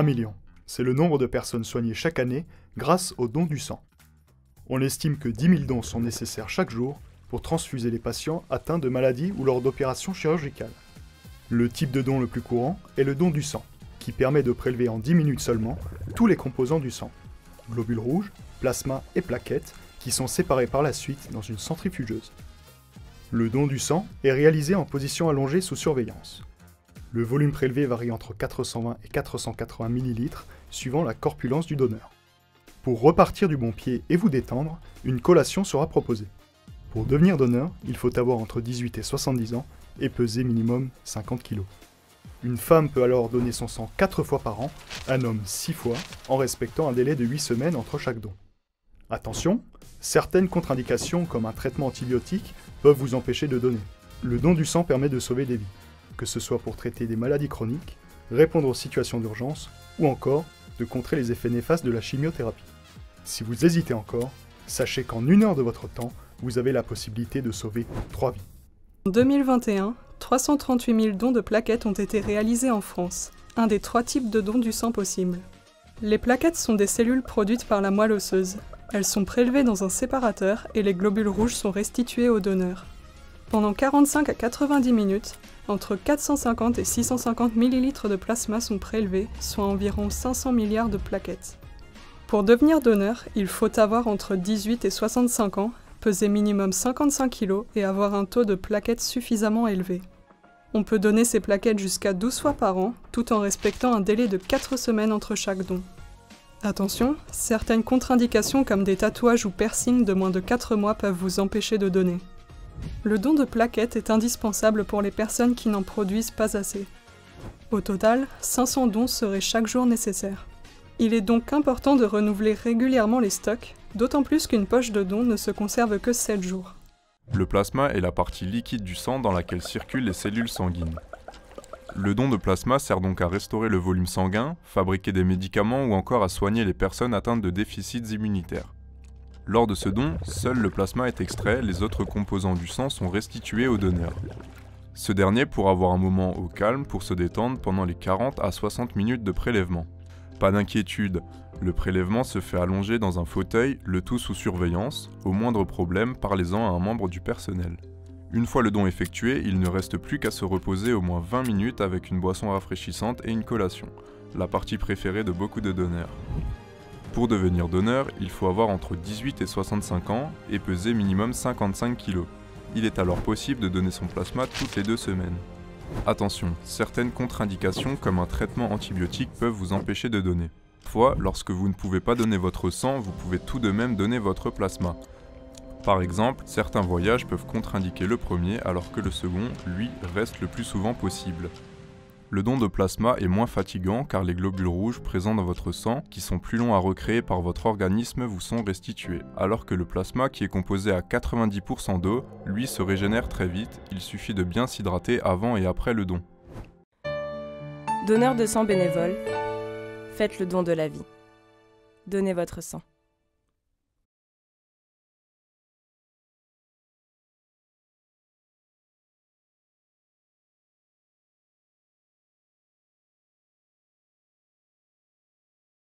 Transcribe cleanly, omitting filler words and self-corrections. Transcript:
1 million. C'est le nombre de personnes soignées chaque année grâce au don du sang. On estime que 10 000 dons sont nécessaires chaque jour pour transfuser les patients atteints de maladies ou lors d'opérations chirurgicales. Le type de don le plus courant est le don du sang, qui permet de prélever en 10 minutes seulement tous les composants du sang, globules rouges, plasma et plaquettes, qui sont séparés par la suite dans une centrifugeuse. Le don du sang est réalisé en position allongée sous surveillance. Le volume prélevé varie entre 420 et 480 ml suivant la corpulence du donneur. Pour repartir du bon pied et vous détendre, une collation sera proposée. Pour devenir donneur, il faut avoir entre 18 et 70 ans et peser minimum 50 kg. Une femme peut alors donner son sang 4 fois par an, un homme 6 fois, en respectant un délai de 8 semaines entre chaque don. Attention, certaines contre-indications comme un traitement antibiotique peuvent vous empêcher de donner. Le don du sang permet de sauver des vies, que ce soit pour traiter des maladies chroniques, répondre aux situations d'urgence ou encore de contrer les effets néfastes de la chimiothérapie. Si vous hésitez encore, sachez qu'en 1 heure de votre temps, vous avez la possibilité de sauver 3 vies. En 2021, 338 000 dons de plaquettes ont été réalisés en France, un des 3 types de dons du sang possibles. Les plaquettes sont des cellules produites par la moelle osseuse. Elles sont prélevées dans un séparateur et les globules rouges sont restitués au donneur. Pendant 45 à 90 minutes, entre 450 et 650 ml de plasma sont prélevés, soit environ 500 milliards de plaquettes. Pour devenir donneur, il faut avoir entre 18 et 65 ans, peser minimum 55 kg et avoir un taux de plaquettes suffisamment élevé. On peut donner ces plaquettes jusqu'à 12 fois par an, tout en respectant un délai de 4 semaines entre chaque don. Attention, certaines contre-indications comme des tatouages ou piercings de moins de 4 mois peuvent vous empêcher de donner. Le don de plaquettes est indispensable pour les personnes qui n'en produisent pas assez. Au total, 500 dons seraient chaque jour nécessaires. Il est donc important de renouveler régulièrement les stocks, d'autant plus qu'une poche de dons ne se conserve que 7 jours. Le plasma est la partie liquide du sang dans laquelle circulent les cellules sanguines. Le don de plasma sert donc à restaurer le volume sanguin, fabriquer des médicaments ou encore à soigner les personnes atteintes de déficits immunitaires. Lors de ce don, seul le plasma est extrait, les autres composants du sang sont restitués au donneur. Ce dernier pourra avoir un moment au calme pour se détendre pendant les 40 à 60 minutes de prélèvement. Pas d'inquiétude, le prélèvement se fait allonger dans un fauteuil, le tout sous surveillance. Au moindre problème, parlez-en à un membre du personnel. Une fois le don effectué, il ne reste plus qu'à se reposer au moins 20 minutes avec une boisson rafraîchissante et une collation, la partie préférée de beaucoup de donneurs. Pour devenir donneur, il faut avoir entre 18 et 65 ans et peser minimum 55 kg. Il est alors possible de donner son plasma toutes les 2 semaines. Attention, certaines contre-indications comme un traitement antibiotique peuvent vous empêcher de donner. Parfois, lorsque vous ne pouvez pas donner votre sang, vous pouvez tout de même donner votre plasma. Par exemple, certains voyages peuvent contre-indiquer le premier alors que le second, lui, reste le plus souvent possible. Le don de plasma est moins fatigant car les globules rouges présents dans votre sang, qui sont plus longs à recréer par votre organisme, vous sont restitués, alors que le plasma, qui est composé à 90% d'eau, lui se régénère très vite, il suffit de bien s'hydrater avant et après le don. Donneur de sang bénévole, faites le don de la vie. Donnez votre sang.